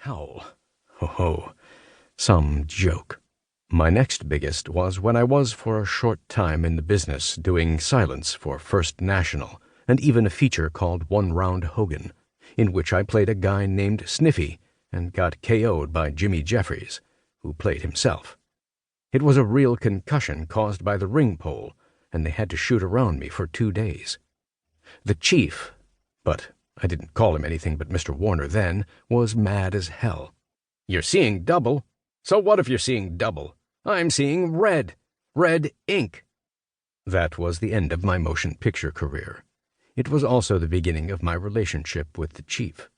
howl. Ho ho, some joke. My next biggest was when I was for a short time in the business doing silence for First National, and even a feature called One Round Hogan, in which I played a guy named Sniffy and got KO'd by Jimmy Jeffries, who played himself. It was a real concussion caused by the ring pole, and they had to shoot around me for 2 days. The chief, but I didn't call him anything but Mr. Warner then, was mad as hell. "You're seeing double. So what if you're seeing double? I'm seeing red. Red ink." That was the end of my motion picture career. It was also the beginning of my relationship with the chief.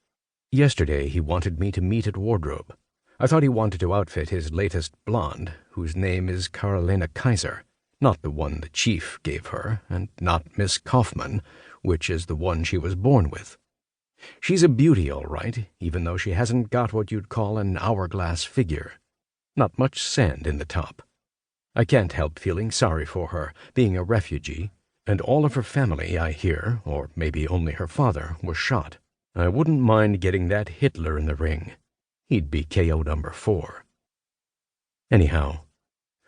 Yesterday he wanted me to meet at wardrobe. I thought he wanted to outfit his latest blonde, whose name is Carolina Kaiser, not the one the chief gave her, and not Miss Kaufman, which is the one she was born with. She's a beauty, all right, even though she hasn't got what you'd call an hourglass figure. Not much sand in the top. I can't help feeling sorry for her, being a refugee, and all of her family, I hear, or maybe only her father, was shot. I wouldn't mind getting that Hitler in the ring. He'd be KO number 4. Anyhow,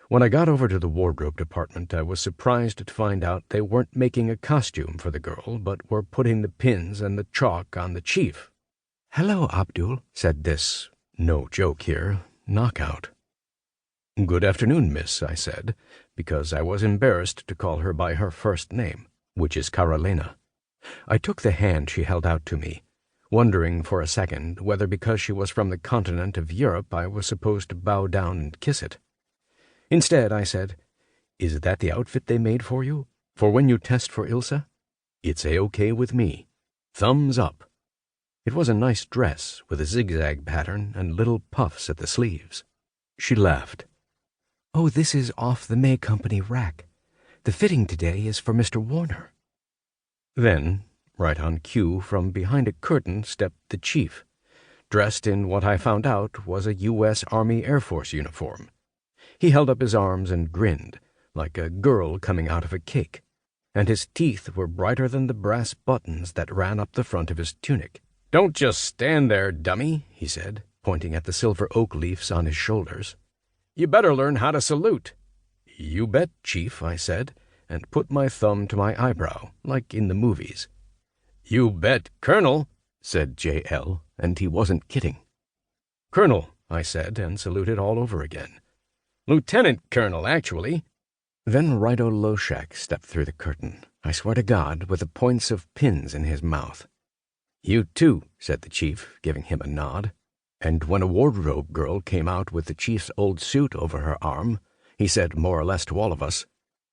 when I got over to the wardrobe department, I was surprised to find out they weren't making a costume for the girl, but were putting the pins and the chalk on the chief. "Hello, Abdul," said this, no joke here, knockout. "Good afternoon, miss," I said, because I was embarrassed to call her by her first name, which is Carolina. I took the hand she held out to me, wondering for a second whether because she was from the continent of Europe I was supposed to bow down and kiss it. Instead, I said, "Is that the outfit they made for you? For when you test for Ilsa? It's A-OK with me. Thumbs up." It was a nice dress with a zigzag pattern and little puffs at the sleeves. She laughed. "Oh, this is off the May Company rack. The fitting today is for Mr. Warner." Then, right on cue, from behind a curtain stepped the chief, dressed in what I found out was a U.S. Army Air Force uniform. He held up his arms and grinned, like a girl coming out of a cake, and his teeth were brighter than the brass buttons that ran up the front of his tunic. "Don't just stand there, dummy," he said, pointing at the silver oak leaves on his shoulders. "You better learn how to salute." "You bet, Chief," I said, and put my thumb to my eyebrow, like in the movies. "You bet, Colonel," said J.L., and he wasn't kidding. "Colonel," I said, and saluted all over again. "Lieutenant Colonel, actually." Then Rido Loshak stepped through the curtain, I swear to God, with the points of pins in his mouth. "You too," said the chief, giving him a nod. And when a wardrobe girl came out with the chief's old suit over her arm, he said more or less to all of us,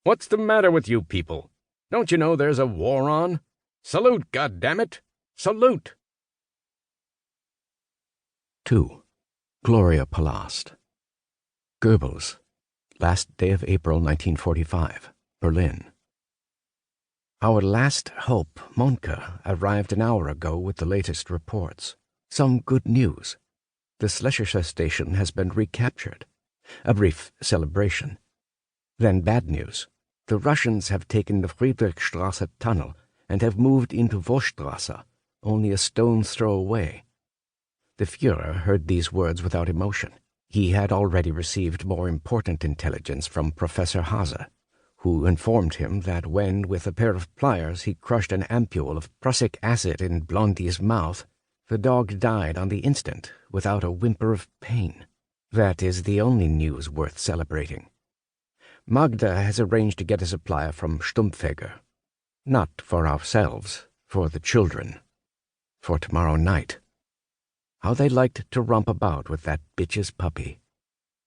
"What's the matter with you people? Don't you know there's a war on? Salute, goddammit! Salute!" 2. Gloria Palast. Goebbels, last day of April 1945, Berlin. Our last hope, Monka, arrived an hour ago with the latest reports. Some good news. The Schlesische station has been recaptured. A brief celebration. Then bad news. The Russians have taken the Friedrichstrasse tunnel and have moved into Vollstrasse, only a stone's throw away. The Führer heard these words without emotion. He had already received more important intelligence from Professor Hase, who informed him that when, with a pair of pliers, he crushed an ampule of prussic acid in Blondie's mouth, the dog died on the instant, without a whimper of pain. That is the only news worth celebrating. Magda has arranged to get a supply from Stumpfegger. Not for ourselves, for the children. For tomorrow night. How they liked to romp about with that bitch's puppy.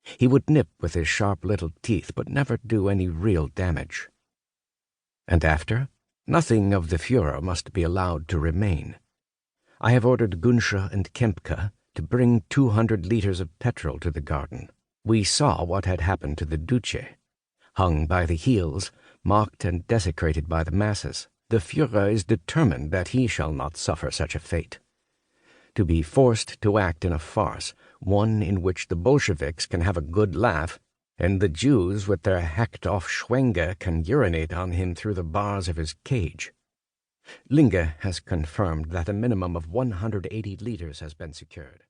He would nip with his sharp little teeth, but never do any real damage. And after, nothing of the Führer must be allowed to remain. I have ordered Gunsche and Kempke to bring 200 liters of petrol to the garden. We saw what had happened to the Duce. Hung by the heels, mocked and desecrated by the masses, the Führer is determined that he shall not suffer such a fate. To be forced to act in a farce, one in which the Bolsheviks can have a good laugh, and the Jews with their hacked-off Schwenge can urinate on him through the bars of his cage. Linge has confirmed that a minimum of 180 liters has been secured.